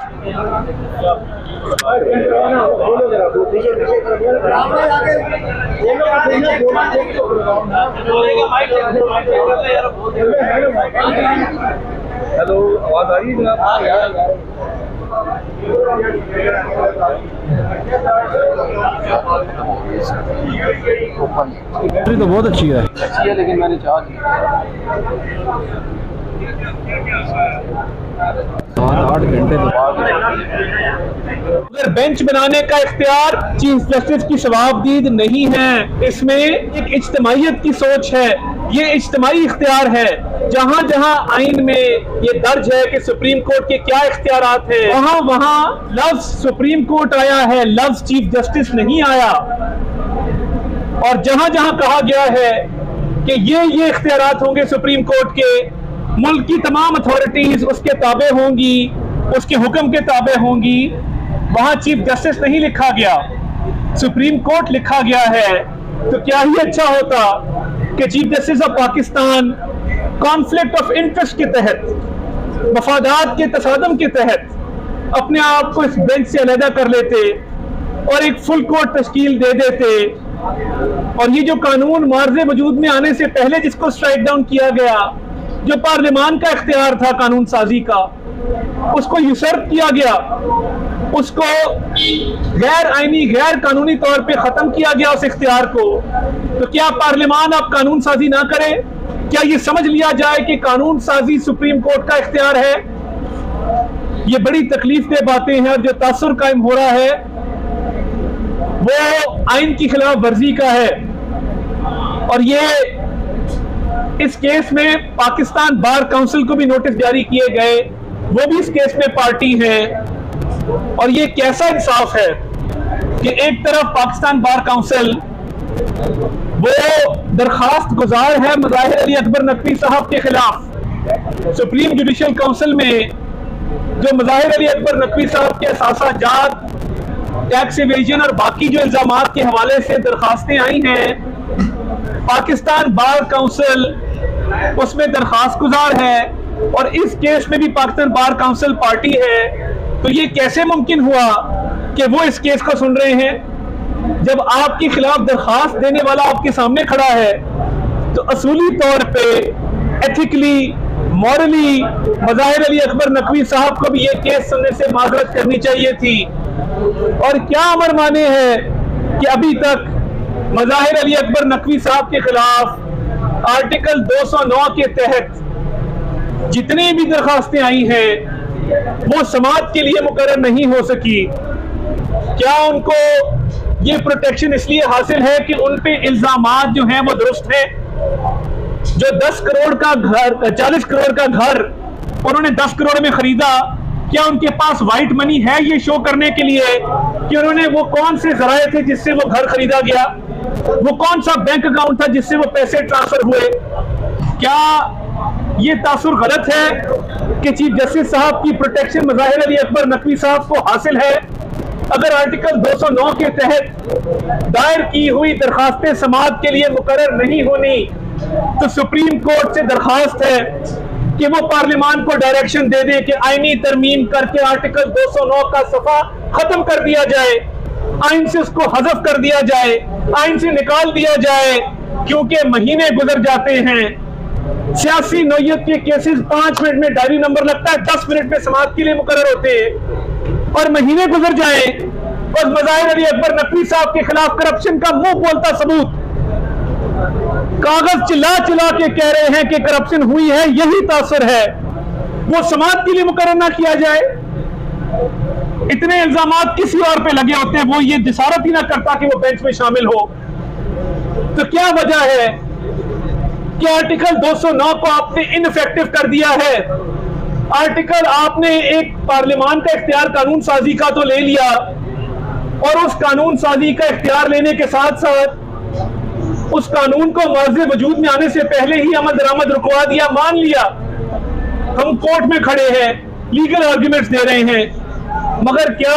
Hello, आवाज आ रही है जनाब? बैटरी तो बहुत अच्छी है लेकिन मैंने चार्ज 7-8 घंटे तो अगर बेंच बनाने का इख्तियार चीफ जस्टिस की शवाबदीद नहीं है, इसमें एक इज्तिमाइयत की सोच है, ये इज्तिमाई इख्तियार है। जहां जहां आइन में ये दर्ज है कि सुप्रीम कोर्ट के क्या इख्तियारात है, वहां वहां लफ्ज सुप्रीम कोर्ट आया है, लफ्ज चीफ जस्टिस नहीं आया। और जहां जहां कहा गया है कि ये इख्तियारात होंगे सुप्रीम कोर्ट के, मुल्क की तमाम अथॉरिटीज उसके ताबे होंगी, उसके हुक्म के ताबे होंगी, वहां चीफ जस्टिस नहीं लिखा गया, सुप्रीम कोर्ट लिखा गया है। तो क्या ही अच्छा होता कि chief justice of Pakistan conflict of interest के तहत, मफादात के तसादम के तहत अपने आप को इस बेंच से अलहदा कर लेते और एक फुल कोर्ट तश्कील दे देते। और ये जो कानून मार्जे वजूद में आने से पहले जिसको स्ट्राइक डाउन किया गया, जो पार्लियामान का इख्तियार था कानून साजी का, उसको यूसर्प किया गया, उसको गैर आईनी गैर कानूनी तौर पे खत्म किया गया उस इख्तियार को। तो क्या पार्लियामान अब कानून साजी ना करे? क्या ये समझ लिया जाए कि कानून साजी सुप्रीम कोर्ट का इख्तियार है? ये बड़ी तकलीफ दे बातें हैं। और जो तासुर कायम हो रहा है वो आइन की खिलाफ वर्जी का है। और ये इस केस में पाकिस्तान बार काउंसिल को भी नोटिस जारी किए गए, वो भी इस केस में पार्टी है। और ये कैसा इंसाफ है कि एक तरफ पाकिस्तान बार काउंसिल वो दरखास्त गुजार है मज़ाहिर अली अकबर नकवी साहब के खिलाफ। सुप्रीम जुडिशल काउंसिल में जो मज़ाहिर अली अकबर नकवी साहब के असासाजात, टैक्स इवेजन और बाकी जो इल्जामात के हवाले से दरखास्तें आई हैं, पाकिस्तान बार काउंसिल उसमें दरखास्त गुजार है और इस केस में भी पाकिस्तान बार काउंसिल पार्टी है। तो ये कैसे मुमकिन हुआ कि वो इस केस को सुन रहे हैं जब आपके खिलाफ दरखास्त देने वाला आपके सामने खड़ा है? तो असूली तौर पे एथिकली, मॉरली मज़ाहिर अली अकबर नकवी साहब को भी ये केस सुनने से माजरत करनी चाहिए थी। और क्या अमर माने है कि अभी तक मज़ाहिर अली अकबर नकवी साहब के खिलाफ आर्टिकल 209 के तहत जितनी भी दरखास्तें आई हैं वो समाअत के लिए मुकर्रर नहीं हो सकी। क्या उनको ये प्रोटेक्शन इसलिए हासिल है कि उन पे इल्जामात जो हैं वो दुरुस्त हैं? जो 10 करोड़ का घर, 40 करोड़ का घर उन्होंने 10 करोड़ में खरीदा, क्या उनके पास व्हाइट मनी है ये शो करने के लिए कि उन्होंने वो कौन से जराए थे जिससे वो घर खरीदा गया, वो कौन सा बैंक अकाउंट था जिससे वो पैसे ट्रांसफर हुए? क्या ये तासुर गलत है कि चीफ जस्टिस साहब की प्रोटेक्शन मज़ाहिर अली अकबर नकवी साहब को हासिल है? अगर आर्टिकल 209 के तहत दायर की हुई दरखास्तें समाअत के लिए मुकर्रर नहीं होनी, तो सुप्रीम कोर्ट से दरखास्त है कि वो पार्लियामान को डायरेक्शन दे दे कि आईनी तरमीम करके आर्टिकल 209 का सफा खत्म कर दिया जाए, आइन से उसको हज़फ कर दिया जाए, आइन से निकाल दिया जाए। क्योंकि महीने गुजर जाते हैं, सियासी नौयत के केसेस 5 मिनट में डायरी नंबर लगता है, 10 मिनट में समाअत के लिए मुकर्रर होते हैं और महीने गुजर जाए और मज़ाहिर अली अकबर नकवी साहब के खिलाफ करप्शन का मुंह बोलता सबूत, कागज चिल्ला चिल्ला के कह रहे हैं कि करप्शन हुई है, यही तासुर है, वो समाअत के लिए मुकर्रर ना किया जाए। इतने इल्जामात किसी और पे लगे होते हैं, वो ये जिसारत ही ना करता कि वो बेंच में शामिल हो। तो क्या वजह है कि आर्टिकल 209 को आपने इनइफेक्टिव कर दिया है? आर्टिकल आपने एक पार्लियामान का इख्तियार कानून साजी का तो ले लिया और उस कानून साजी का इख्तियार लेने के साथ साथ उस कानून को मार्जे वजूद में आने से पहले ही अमल दरामद रुकवा दिया, मान लिया हम कोर्ट में खड़े हैं, लीगल आर्ग्यूमेंट्स दे रहे हैं। मगर क्या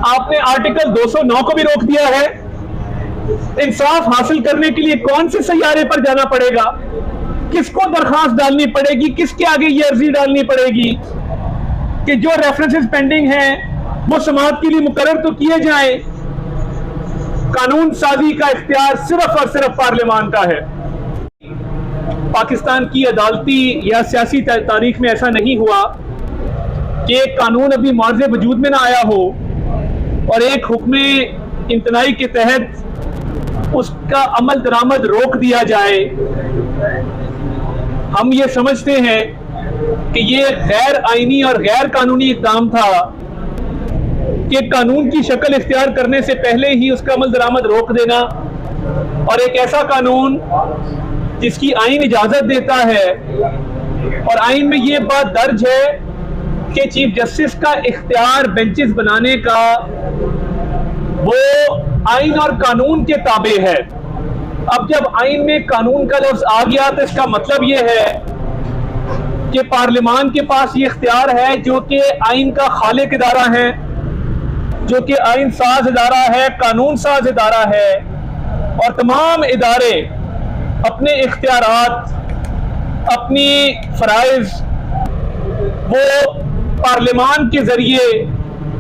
आपने आर्टिकल 209 को भी रोक दिया है? इंसाफ हासिल करने के लिए कौन से सैयारे पर जाना पड़ेगा? किसको दरखास्त डालनी पड़ेगी? किसके आगे ये अर्जी डालनी पड़ेगी? कि जो रेफरेंसेस पेंडिंग हैं वो समाअत के लिए मुकर्रर तो किए जाएं। कानून साजी का इख्तियार सिर्फ और सिर्फ पार्लियामान का है। पाकिस्तान की अदालती या सियासी तारीख में ऐसा नहीं हुआ कि एक कानून अभी मुआवजे वजूद में ना आया हो और एक हुक्म इम्तनाई के तहत उसका अमल दरामद रोक दिया जाए। हम ये समझते हैं कि ये गैर आईनी और गैर कानूनी इक़दाम था कि कानून की शक्ल इख्तियार करने से पहले ही उसका अमल दरामद रोक देना, और एक ऐसा कानून जिसकी आईन इजाजत देता है और आईन में ये बात दर्ज है कि चीफ जस्टिस का इख्तियार बेंचेस बनाने का वो आईन और कानून के ताबे है। अब जब आईन में कानून का लफ्ज आ गया तो इसका मतलब ये है कि पार्लियामान के पास ये इख्तियार है, जो कि आईन का खालिक इदारा है, जो कि आईन साज इदारा है, कानून साज इदारा है, और तमाम इदारे अपने इख्तियारात, अपनी फराइज वो पार्लियामान के जरिए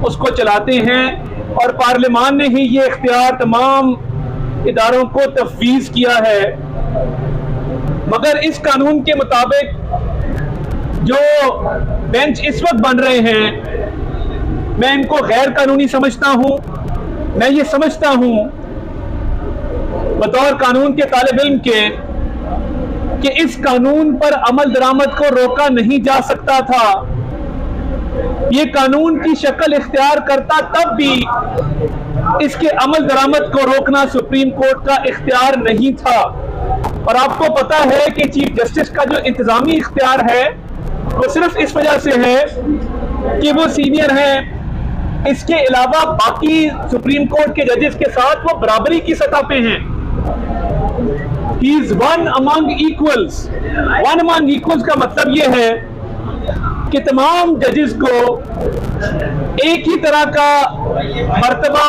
उसको चलाते हैं, और पार्लियामान ने ही ये इख्तियार तमाम इदारों को तफवीज़ किया है। मगर इस कानून के मुताबिक जो बेंच इस वक्त बन रहे हैं, मैं इनको गैर कानूनी समझता हूं। मैं ये समझता हूं बतौर कानून के तालिब इल्म के कि इस कानून पर अमल दरामद को रोका नहीं जा सकता था। ये कानून की शक्ल इख्तियार करता तब भी इसके अमल दरामद को रोकना सुप्रीम कोर्ट का इख्तियार नहीं था। और आपको पता है कि चीफ जस्टिस का जो इंतजामी इख्तियार है वो सिर्फ इस वजह से है कि वो सीनियर हैं। इसके अलावा बाकी सुप्रीम कोर्ट के जजेस के साथ वो बराबरी की सतह पे हैं। He is one among equals। One among equals का मतलब ये है कि तमाम जजेस को एक ही तरह का मर्तबा